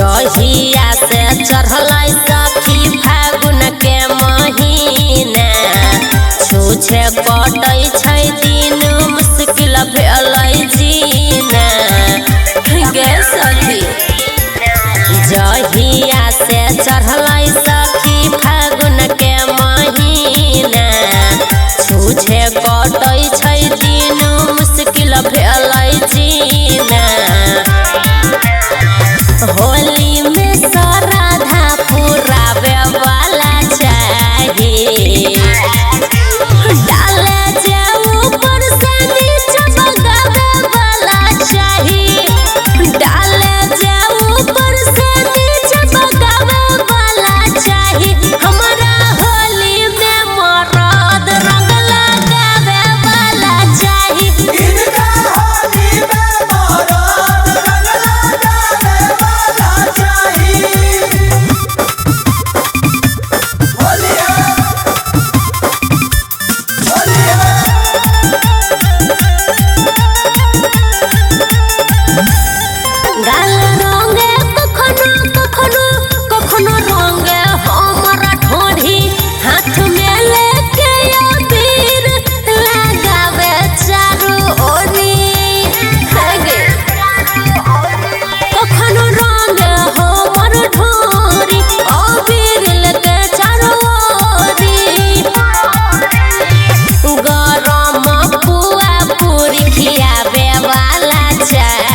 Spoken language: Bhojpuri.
जहिया से चढ़ल सखी फागुन के महीना छूछे कटै छै दिन मुश्किल भेल जीना गे सखी। जहिया से चढ़ल सखी फागुन के महीना छूछे कटै छै दिन मुश्किल भेल जीना। होली में श्रद्धा पुरावे वाला चाहिए, डाले जे ऊपर से नीचे बगावे वाला चाहिए, डाले जे ऊपर से नीचे बगावे वाला चाहिए। हमारा होली में मरद रंग लगावे वाला चाहिए, इनका होली में मरद रंग लगावे वाला चाहिए। होली है, होली है। गाल रंगे कखनो रंगे हमरा ढोढ़ी, हाथ में लेके अबीर लगावे चारू ओरी। कखनो रंगे हमर ढोढ़ी, अबीर लेके चारू ओरी। गरम पुआ पूरी खियावे वाला चाहिए,